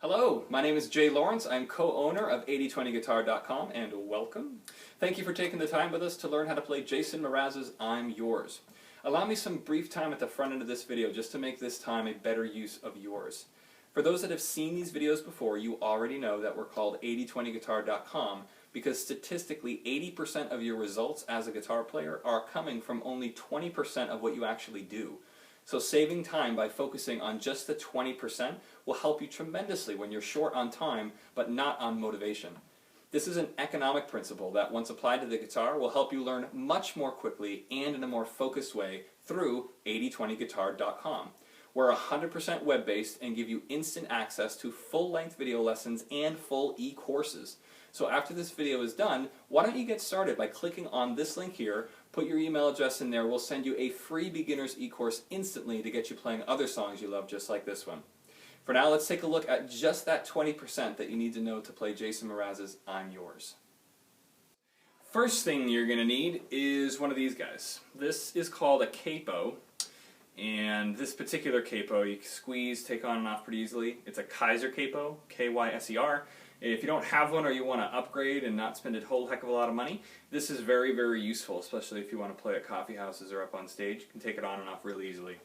Hello, my name is Jay Lawrence. I'm co-owner of 8020guitar.com and welcome. Thank you for taking the time with us to learn how to play Jason Mraz's I'm Yours. Allow me some brief time at the front end of this video just to make this time a better use of yours. For those that have seen these videos before, you already know that we're called 8020guitar.com because statistically 80% of your results as a guitar player are coming from only 20% of what you actually do. So saving time by focusing on just the 20% will help you tremendously when you're short on time but not on motivation. This is an economic principle that, once applied to the guitar, will help you learn much more quickly and in a more focused way through 8020guitar.com. We're 100% web-based and give you instant access to full-length video lessons and full e-courses. So after this video is done, why don't you get started by clicking on this link here, put your email address in there, we'll send you a free beginner's e-course instantly to get you playing other songs you love just like this one. For now, let's take a look at just that 20% that you need to know to play Jason Mraz's I'm Yours. First thing you're going to need is one of these guys. This is called a Capo, and this particular Capo you can squeeze, take on and off pretty easily. It's a Kaiser Capo, K-Y-S-E-R. If you don't have one or you want to upgrade and not spend a whole heck of a lot of money, this is very, very useful, especially if you want to play at coffee houses or up on stage. You can take it on and off really easily.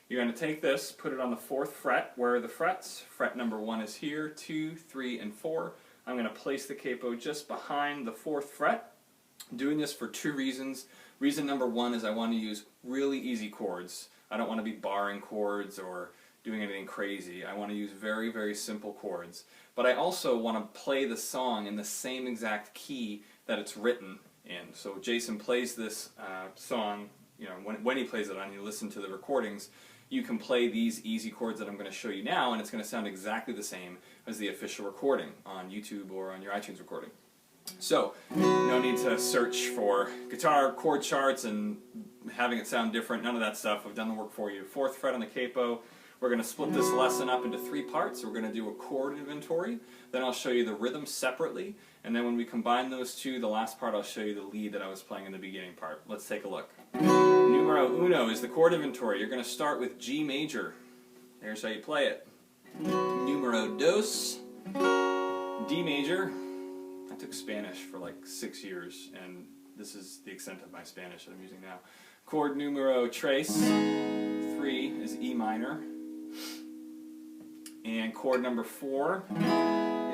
You're going to take this, put it on the 4th fret. Where are the frets? Fret number 1 is here, 2, 3, and 4. I'm going to place the Capo just behind the 4th fret. I'm doing this for 2 reasons. Reason number 1 is I want to use really easy chords. I don't want to be barring chords or doing anything crazy. I want to use very, very simple chords. But I also want to play the song in the same exact key that it's written in. So Jason plays this song, you know, when he plays it on, you listen to the recordings, you can play these easy chords that I'm going to show you now, and it's going to sound exactly the same as the official recording on YouTube or on your iTunes recording. So, no need to search for guitar chord charts and having it sound different, none of that stuff. I've done the work for you. 4th fret on the Capo. We're going to split this lesson up into 3 parts. We're going to do a chord inventory, then I'll show you the rhythm separately, and then when we combine those two, the last part I'll show you the lead that I was playing in the beginning part. Let's take a look. Numero uno is the chord inventory. You're going to start with G major. There's how you play it. Numero dos, D major. I took Spanish for like 6 years, and this is the extent of my Spanish that I'm using now. Chord numero tres, 3 is E minor. And chord number 4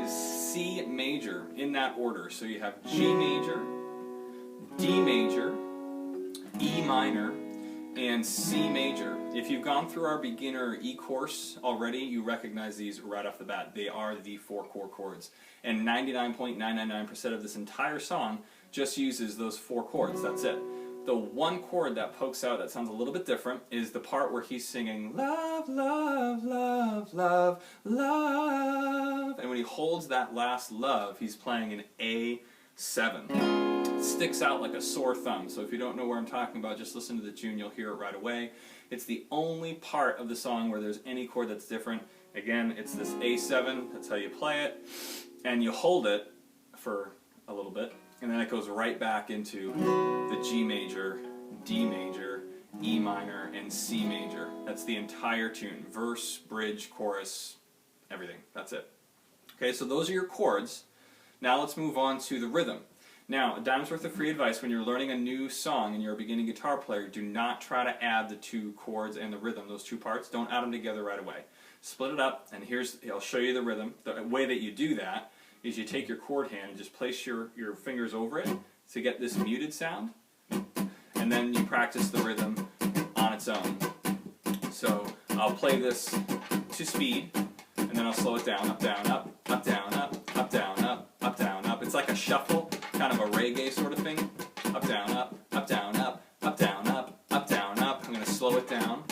is C major, in that order. So you have G major, D major, E minor, and C major. If you've gone through our beginner e-course already, you recognize these right off the bat. They are the 4 core chords. And 99.999% of this entire song just uses those 4 chords. That's it. The one chord that pokes out that sounds a little bit different is the part where he's singing love, love, love, love, love. And when he holds that last love, he's playing an A7. It sticks out like a sore thumb. So if you don't know where I'm talking about, just listen to the tune, you'll hear it right away. It's the only part of the song where there's any chord that's different. Again, it's this A7, that's how you play it. And you hold it for a little bit, and then it goes right back into the G major, D major, E minor, and C major. That's the entire tune. Verse, bridge, chorus, everything. That's it. Okay, so those are your chords. Now let's move on to the rhythm. Now, a dime's worth of free advice when you're learning a new song and you're a beginning guitar player, do not try to add the 2 chords and the rhythm, those 2 parts. Don't add them together right away. Split it up, and I'll show you the rhythm. The way that you do that is you take your chord hand and just place your fingers over it to get this muted sound, and then you practice the rhythm on its own. So I'll play this to speed, and then I'll slow it down, up, down, up, up, down, up, up, down, up, up, down, up. It's like a shuffle, kind of a reggae sort of thing. Up, down, up, up, down, up, up, down, up, up, down, up. I'm going to slow it down.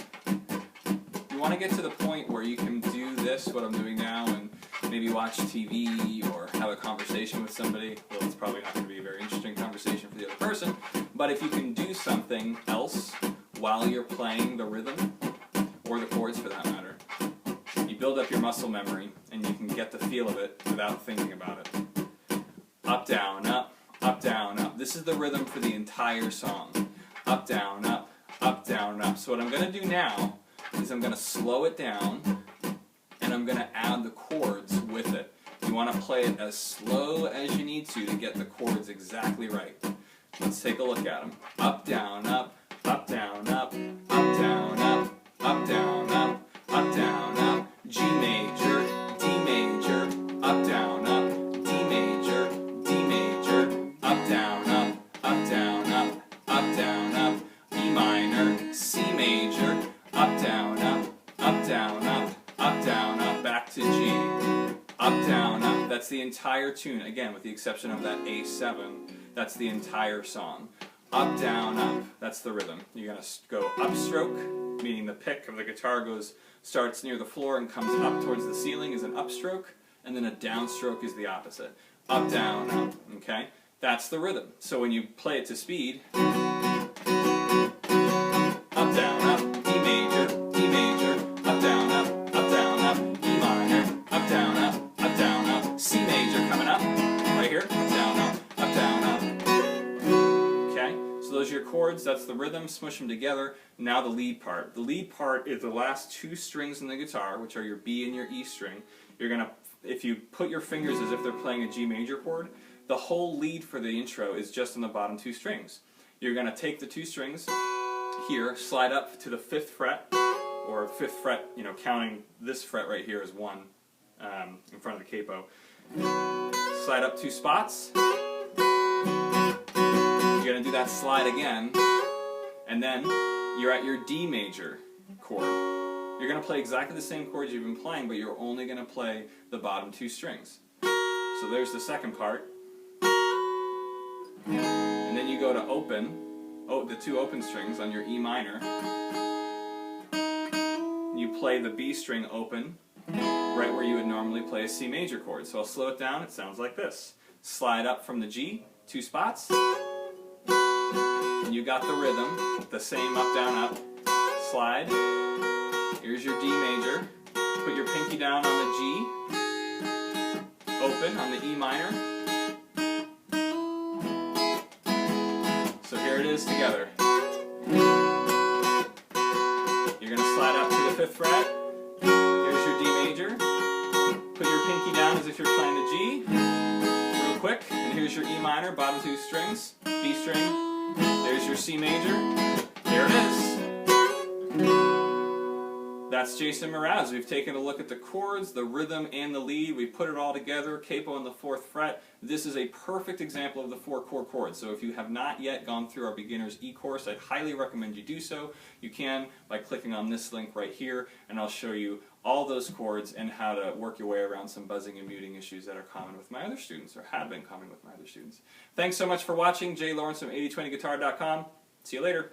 You want to get to the point where you can do this, what I'm doing now, and maybe watch TV or have a conversation with somebody. Well, it's probably not going to be a very interesting conversation for the other person, but if you can do something else while you're playing the rhythm, or the chords for that matter, you build up your muscle memory and you can get the feel of it without thinking about it. Up, down, up, up, down, up. This is the rhythm for the entire song. Up, down, up, up, down, up. So what I'm going to do now is I'm going to slow it down, and I'm going to add the chords with with it. You want to play it as slow as you need to get the chords exactly right. Let's take a look at them. Up, down, up, up, down, up, up, down, up, up, down, up, up, down, up, G major, D major, up, down, up, D major, up, down, up, up, down, up, up, down, up, E minor, C major, up, down, up, up, down, up, up, down, up, back to G, up, down, up. That's the entire tune, again, with the exception of that A7. That's the entire song. Up, down, up. That's the rhythm. You're going to go upstroke, meaning the pick of the guitar starts near the floor and comes up towards the ceiling is an upstroke, and then a downstroke is the opposite. Up, down, up. Okay? That's the rhythm. So when you play it to speed, up, down, up, E major, up, down, up, E minor, up, down, up, C major coming up, right here, up, down, up, down, up. Okay? So those are your chords, that's the rhythm, smush them together. Now the lead part. The lead part is the last two strings in the guitar, which are your B and your E string. You're going to, if you put your fingers as if they're playing a G major chord, the whole lead for the intro is just on the bottom two strings. You're going to take the two strings here, slide up to the 5th fret, or 5th fret, you know, counting this fret right here as 1 in front of the capo. Slide up 2 spots. You're going to do that slide again, and then you're at your D major chord. You're going to play exactly the same chords you've been playing, but you're only going to play the bottom 2 strings. So there's the second part. And then you go to open, the 2 open strings on your E minor. You play the B string open, right where you would normally play a C major chord. So I'll slow it down, it sounds like this. Slide up from the G, 2 spots, and you got the rhythm, the same up, down, up, slide. Here's your D major, put your pinky down on the G, open on the E minor. So here it is together. You're going to slide up to the 5th fret, here's your D major, put your pinky down as if you're playing the G, real quick, and here's your E minor, bottom 2 strings, B string, there's your C major, there it is. That's Jason Mraz. We've taken a look at the chords, the rhythm, and the lead. We put it all together, capo on the 4th fret. This is a perfect example of the 4 chord chords. So if you have not yet gone through our beginner's e-course, I'd highly recommend you do so. You can by clicking on this link right here, and I'll show you all those chords and how to work your way around some buzzing and muting issues that are common with my other students, or have been common with my other students. Thanks so much for watching. Jay Lawrence from 8020guitar.com. See you later.